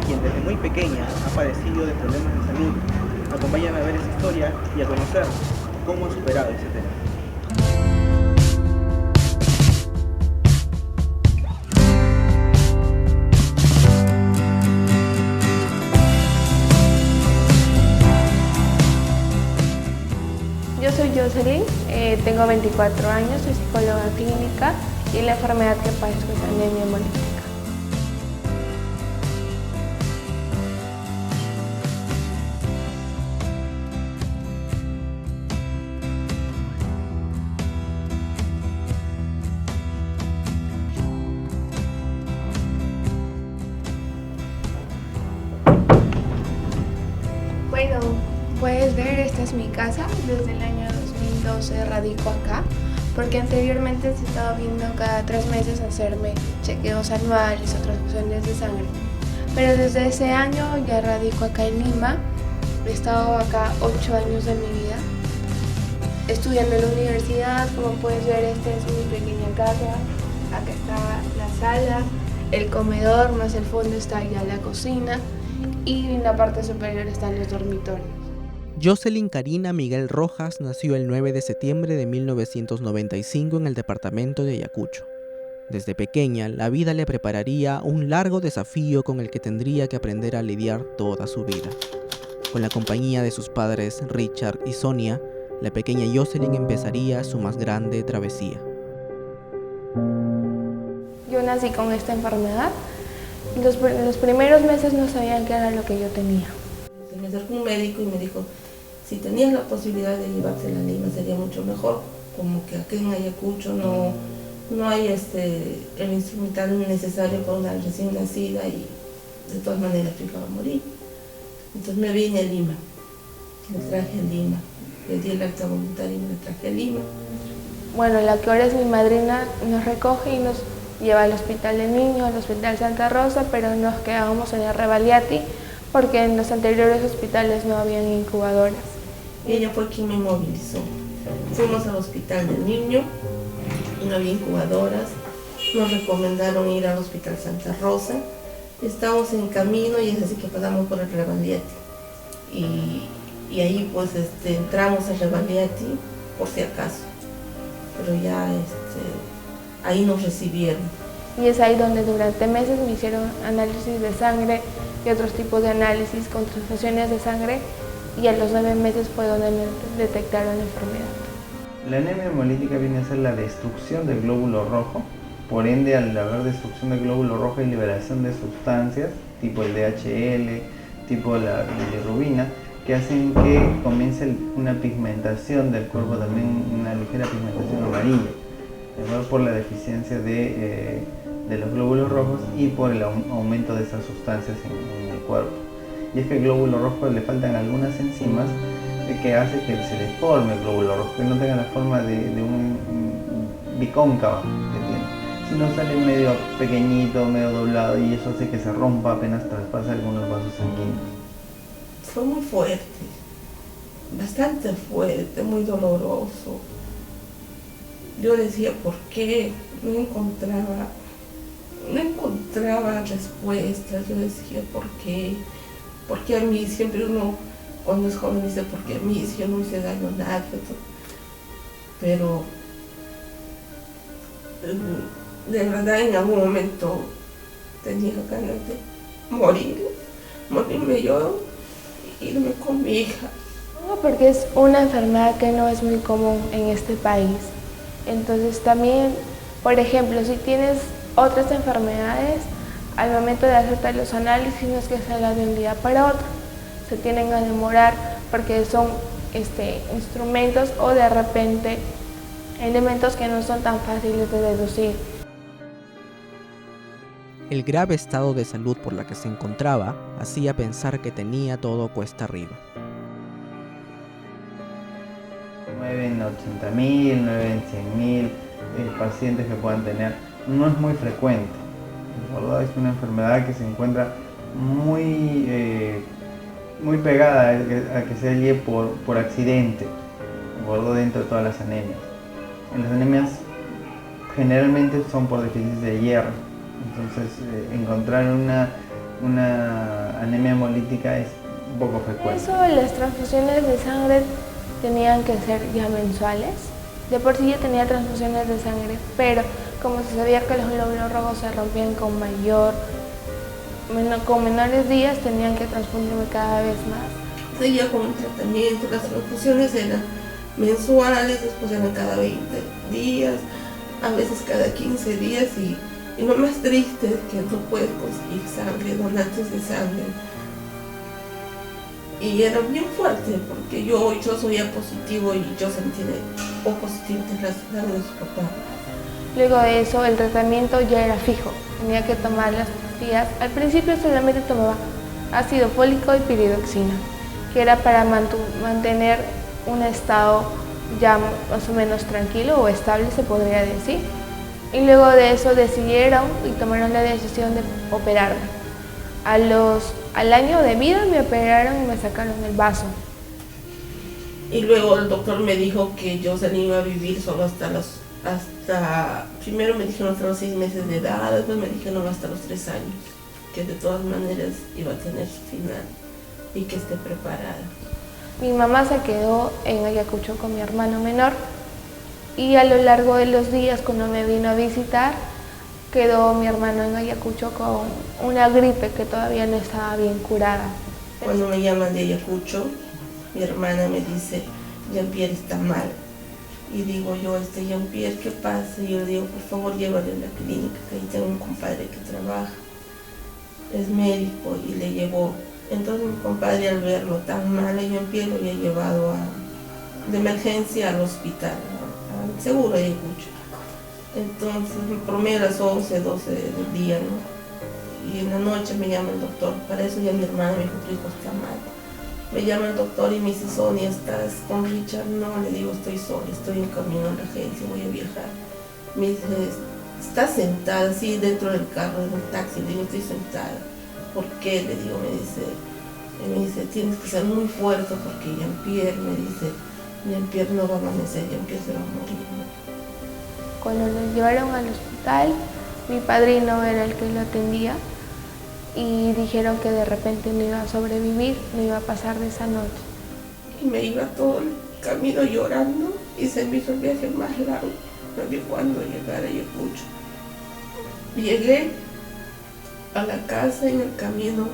quien desde muy pequeña ha padecido de problemas de salud. Acompáñame a ver esa historia y a conocer cómo ha superado ese tema. Yo soy Jocelyn, tengo 24 años, soy psicóloga clínica y la enfermedad que padezco es anemia hemolítica. Bueno, puedes ver, esta es mi casa. Desde el año 2012 radico acá, porque anteriormente he estado viendo cada 3 meses hacerme chequeos anuales o transfusiones de sangre. Pero desde ese año ya radico acá en Lima. He estado acá 8 años de mi vida, estudiando en la universidad. Como puedes ver, esta es mi pequeña casa. Acá está la sala, el comedor, más el fondo está ya la cocina. Y en la parte superior están los dormitorios. Jocelyn Karina Miguel Rojas nació el 9 de septiembre de 1995 en el departamento de Ayacucho. Desde pequeña, la vida le prepararía un largo desafío con el que tendría que aprender a lidiar toda su vida. Con la compañía de sus padres Richard y Sonia, la pequeña Jocelyn empezaría su más grande travesía. Yo nací con esta enfermedad. Los primeros meses no sabían qué era lo que yo tenía. Se me acercó un médico y me dijo, si tenías la posibilidad de llevarte a Lima sería mucho mejor, como que aquí en Ayacucho no hay el instrumental necesario para una recién nacida y de todas maneras tu hija va a morir. Entonces me vine a Lima, me traje a Lima, pedí el acta voluntaria y me traje a Lima. Bueno, la que ahora es mi madrina nos recoge y nos lleva al hospital de niños, al hospital Santa Rosa, pero nos quedábamos en el Rebagliati porque en los anteriores hospitales no habían incubadoras. Y ella fue quien me movilizó. Fuimos al hospital del niño y no había incubadoras. Nos recomendaron ir al hospital Santa Rosa. Estábamos en camino y es así que pasamos por el Rebagliati. Y ahí pues entramos al Rebagliati por si acaso. Pero ya ahí nos recibieron. Y es ahí donde durante meses me hicieron análisis de sangre y otros tipos de análisis con transfusiones de sangre, y a los 9 meses fue donde me detectaron la enfermedad. La anemia hemolítica viene a ser la destrucción del glóbulo rojo. Por ende, al haber destrucción del glóbulo rojo y liberación de sustancias tipo el DHL, tipo la bilirrubina, que hacen que comience una pigmentación del cuerpo, también una ligera pigmentación amarilla, por la deficiencia de los glóbulos rojos y por el aumento de esas sustancias en el cuerpo. Y es que al glóbulo rojo le faltan algunas enzimas que hace que se deforme el glóbulo rojo, que no tenga la forma de un bicóncavo que tiene, sino sale medio pequeñito, medio doblado, y eso hace que se rompa apenas traspasa algunos vasos sanguíneos. Fue muy fuerte, bastante fuerte, muy doloroso. Yo decía, ¿por qué? No encontraba respuestas. Yo decía, ¿por qué? ¿Por qué a mí? Siempre uno, cuando es joven, dice, ¿por qué a mí? Si yo no hice daño a nadie. Pero de verdad en algún momento tenía ganas de morirme yo, irme con mi hija. No, porque es una enfermedad que no es muy común en este país. Entonces también, por ejemplo, si tienes otras enfermedades, al momento de hacerte los análisis no es que salga de un día para otro. Se tienen a demorar porque son instrumentos o de repente elementos que no son tan fáciles de deducir. El grave estado de salud por la que se encontraba hacía pensar que tenía todo cuesta arriba. 9 en 80.000, 9 en 100.000 pacientes que puedan tener. No es muy frecuente, ¿verdad? Es una enfermedad que se encuentra muy pegada a que se halle por accidente, ¿verdad? Dentro de todas las anemias. En las anemias generalmente son por déficit de hierro. Entonces encontrar una una anemia hemolítica es un poco frecuente. Eso, las transfusiones de sangre tenían que ser ya mensuales. De por sí ya tenía transfusiones de sangre, pero como se sabía que los glóbulos rojos se rompían con menores días, tenían que transfundirme cada vez más. Seguía con el tratamiento, las transfusiones eran mensuales, después eran cada 20 días, a veces cada 15 días y lo más triste es que no puedes conseguir sangre, donantes de sangre. Y era bien fuerte porque yo soy A positivo y yo sentí O positivo de la sangre de su papá. Luego de eso el tratamiento ya era fijo, tenía que tomar las pastillas. Al principio solamente tomaba ácido fólico y piridoxina, que era para mantener un estado ya más o menos tranquilo o estable, se podría decir. Y luego de eso decidieron y tomaron la decisión de operarme. Al año de vida me operaron y me sacaron el vaso. Y luego el doctor me dijo que yo se iba a vivir solo primero me dijeron hasta los 6 meses de edad, después me dijeron hasta los 3 años, que de todas maneras iba a tener su final y que esté preparada. Mi mamá se quedó en Ayacucho con mi hermano menor y a lo largo de los días cuando me vino a visitar, quedó mi hermano en Ayacucho con una gripe que todavía no estaba bien curada. Cuando me llaman de Ayacucho, mi hermana me dice, Jean-Pierre está mal. Y digo yo, Jean-Pierre, ¿qué pasa? Y yo le digo, por favor, llévale a la clínica, que ahí tengo un compadre que trabaja, es médico, y le llevó. Entonces mi compadre, al verlo tan mal a Jean-Pierre, lo había llevado de emergencia al hospital, al seguro de Ayacucho. Entonces, promedio a las 11, 12 del día, ¿no? Y en la noche me llama el doctor. Para eso ya mi hermana me dijo, tu hijo está mal. Me llama el doctor y me dice, Sonia, ¿estás con Richard? No, le digo, estoy sola, estoy en camino a la agencia, voy a viajar. Me dice, ¿estás sentada así dentro del carro, en el taxi? Le digo, estoy sentada. ¿Por qué? Le digo, me dice, tienes que ser muy fuerte porque Jean-Pierre, me dice, Jean-Pierre no va a amanecer, Jean-Pierre se va a morir, ¿no? Cuando nos llevaron al hospital, mi padrino era el que lo atendía y dijeron que de repente no iba a sobrevivir, no iba a pasar de esa noche. Y me iba todo el camino llorando y se me hizo el viaje más largo. No vi cuándo llegar a Ayacucho. Llegué a la casa en el camino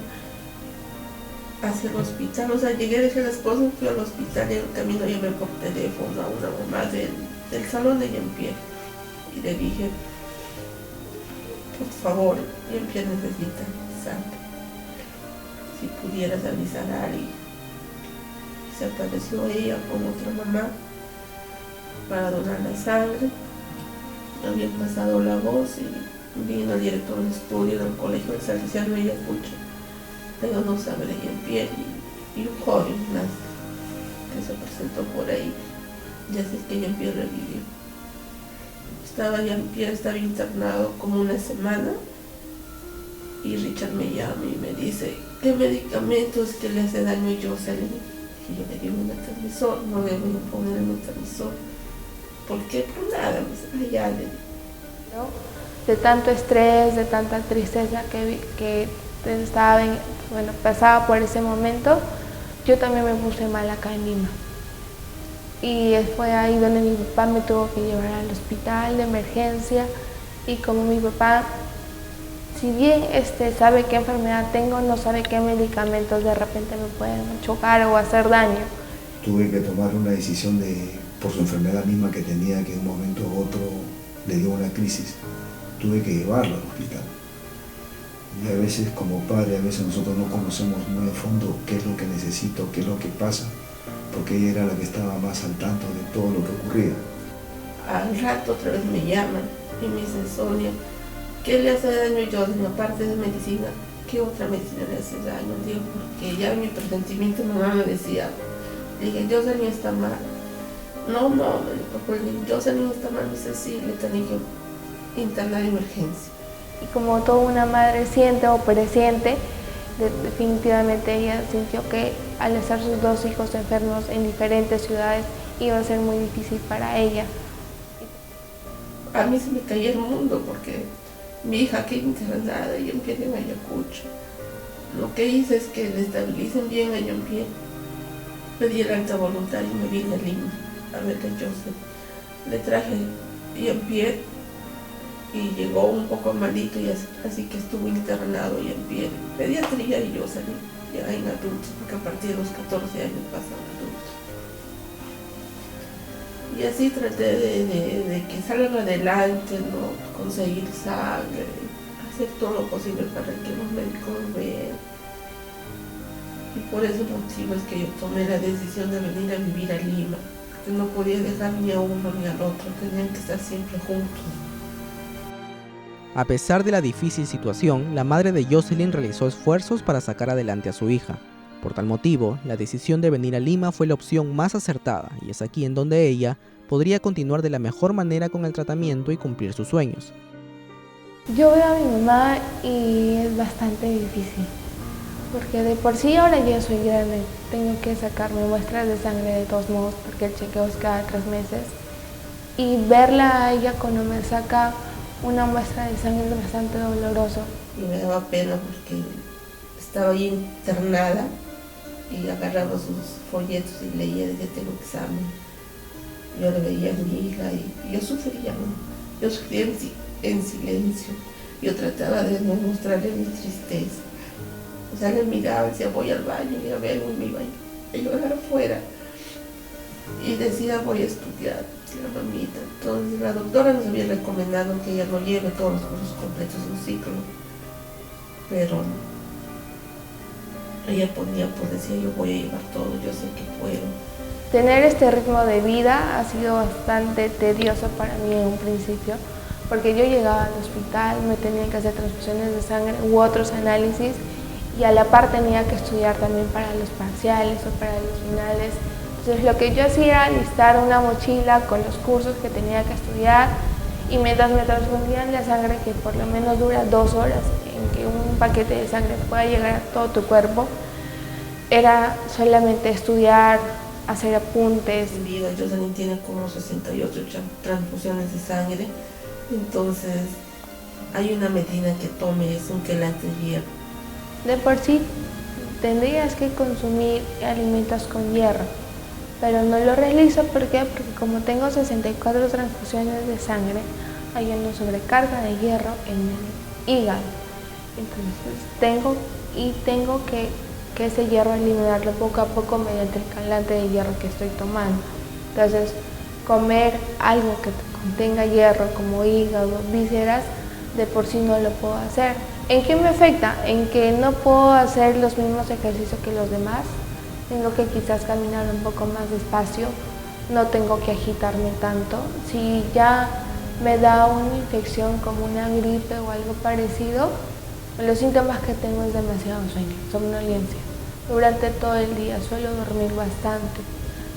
hacia el hospital, o sea, llegué, dejé las cosas, fui al hospital y en el camino llamé por teléfono a una mamá del salón de Jean-Pierre. Y le dije, por favor, Jean-Pierre necesita sangre. Si pudieras avisar a alguien. Se apareció ella con otra mamá para donar la sangre. Habían pasado la voz y vino el director de estudio del colegio de Salesiano de Ayacucho. Pero no sabe de Jean-Pierre y un joven más que se presentó por ahí. Ya sé que Jean-Pierre revivió. Jean-Pierre estaba internado como una semana y Richard me llama y me dice, ¿qué medicamentos que le hace daño a Jocelyn? Y yo le digo, un metamizol, no le voy a poner el metamizol. ¿Por qué? Por nada, me dice, ya le digo. De tanto estrés, de tanta tristeza que pasaba por ese momento, yo también me puse mal acá en Lima. Y fue ahí donde mi papá me tuvo que llevar al hospital de emergencia. Y como mi papá, si bien sabe qué enfermedad tengo, no sabe qué medicamentos de repente me pueden chocar o hacer daño. Tuve que tomar una decisión por su enfermedad misma que tenía, que de un momento a otro le dio una crisis. Tuve que llevarlo al hospital. Y a veces como padre, a veces nosotros no conocemos muy a fondo qué es lo que necesito, qué es lo que pasa, porque ella era la que estaba más al tanto de todo lo que ocurría. Al rato otra vez me llaman y me dicen, Sonia, ¿qué le hace daño a Jocelyn? Aparte de medicina, ¿qué otra medicina le hace daño? Digo, porque ya en mi presentimiento mi mamá me decía, le dije, Jocelyn está mal. No, me dijo, pues Jocelyn está mal, me dice, sí, le tenía que internar de emergencia. Y como toda una madre siente o presiente, definitivamente ella sintió que al estar sus 2 hijos enfermos en diferentes ciudades iba a ser muy difícil para ella. A mí se me caía el mundo porque mi hija aquí internada y empieza en Ayacucho. Lo que hice es que le estabilicen bien a Jean-Pierre. Pedí el alta voluntaria y me vine a Lima a ver a Joseph. Le traje Jean-Pierre y llegó un poco malito y así que estuvo internado Jean-Pierre en pediatría y yo salí ya en adultos, porque a partir de los 14 años pasan adultos. Y así traté de que salgan adelante, ¿no? Conseguir sangre, hacer todo lo posible para que los médicos vean. Y por ese motivo es que yo tomé la decisión de venir a vivir a Lima, porque no podía dejar ni a uno ni al otro, tenían que estar siempre juntos. A pesar de la difícil situación, la madre de Jocelyn realizó esfuerzos para sacar adelante a su hija. Por tal motivo, la decisión de venir a Lima fue la opción más acertada, y es aquí en donde ella podría continuar de la mejor manera con el tratamiento y cumplir sus sueños. Yo veo a mi mamá y es bastante difícil, porque de por sí ahora ya soy grande, tengo que sacarme muestras de sangre de todos modos, porque el chequeo es cada 3 meses, y verla a ella cuando me saca una muestra de sangre es bastante doloroso. Y me daba pena porque estaba ahí internada y agarraba sus folletos y leía, decía, tengo examen. Yo le veía a mi hija y yo sufría, ¿no? Yo sufría en silencio. Yo trataba de no mostrarle mi tristeza. O sea, le miraba y decía, voy al baño, y a ver, y me iba a llorar afuera. Y decía, voy a estudiar, la mamita. Entonces la doctora nos había recomendado que ella no lleve todos los cursos completos de un ciclo. Pero ella ponía, pues decía, yo voy a llevar todo, yo sé que puedo. Tener este ritmo de vida ha sido bastante tedioso para mí en un principio, porque yo llegaba al hospital, me tenían que hacer transfusiones de sangre u otros análisis, y a la par tenía que estudiar también para los parciales o para los finales. Entonces lo que yo hacía era listar una mochila con los cursos que tenía que estudiar, y mientras me transfundían la sangre, que por lo menos dura 2 horas en que un paquete de sangre pueda llegar a todo tu cuerpo, era solamente estudiar, hacer apuntes. En vida, Jocelyn tiene como 68 transfusiones de sangre, entonces hay una medida que tome, es un quelante de hierro. De por sí tendrías que consumir alimentos con hierro, pero no lo realizo. ¿Por qué? Porque como tengo 64 transfusiones de sangre, hay una sobrecarga de hierro en el hígado. Entonces tengo que ese hierro eliminarlo poco a poco mediante el calante de hierro que estoy tomando. Entonces, comer algo que contenga hierro como hígado, vísceras, de por sí no lo puedo hacer. ¿En qué me afecta? En que no puedo hacer los mismos ejercicios que los demás. Tengo que quizás caminar un poco más despacio, no tengo que agitarme tanto. Si ya me da una infección como una gripe o algo parecido, los síntomas que tengo es demasiado sueño, somnolencia. Durante todo el día suelo dormir bastante,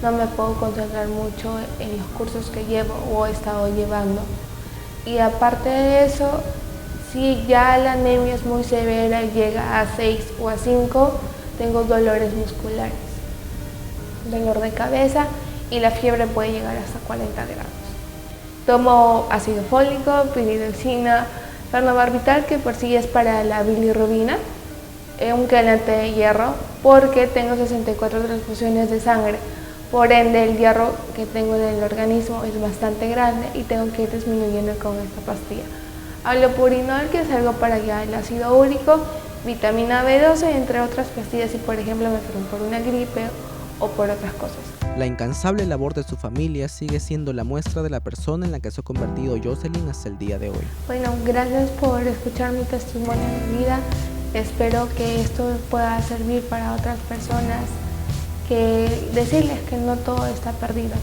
no me puedo concentrar mucho en los cursos que llevo o he estado llevando. Y aparte de eso, si ya la anemia es muy severa y llega a 6 o a 5, tengo dolores musculares, dolor de cabeza, y la fiebre puede llegar hasta 40 grados. Tomo ácido fólico, piridoxina, fenobarbital, que por sí es para la bilirrubina, un quelante de hierro, porque tengo 64 transfusiones de sangre. Por ende, el hierro que tengo en el organismo es bastante grande y tengo que ir disminuyendo con esta pastilla. Allopurinol, que es algo para ya el ácido úrico, vitamina B12, entre otras pastillas, si por ejemplo me enfermo por una gripe o por otras cosas. La incansable labor de su familia sigue siendo la muestra de la persona en la que se ha convertido Jocelyn hasta el día de hoy. Bueno, gracias por escuchar mi testimonio de vida. Espero que esto pueda servir para otras personas, que decirles que no todo está perdido,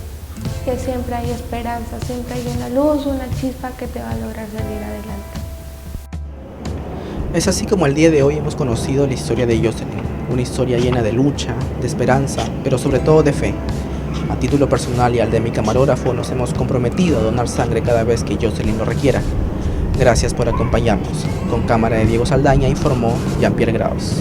que siempre hay esperanza, siempre hay una luz, una chispa que te va a lograr salir adelante. Es así como el día de hoy hemos conocido la historia de Jocelyn, una historia llena de lucha, de esperanza, pero sobre todo de fe. A título personal y al de mi camarógrafo nos hemos comprometido a donar sangre cada vez que Jocelyn lo requiera. Gracias por acompañarnos. Con cámara de Diego Saldaña informó Jean-Pierre Graus.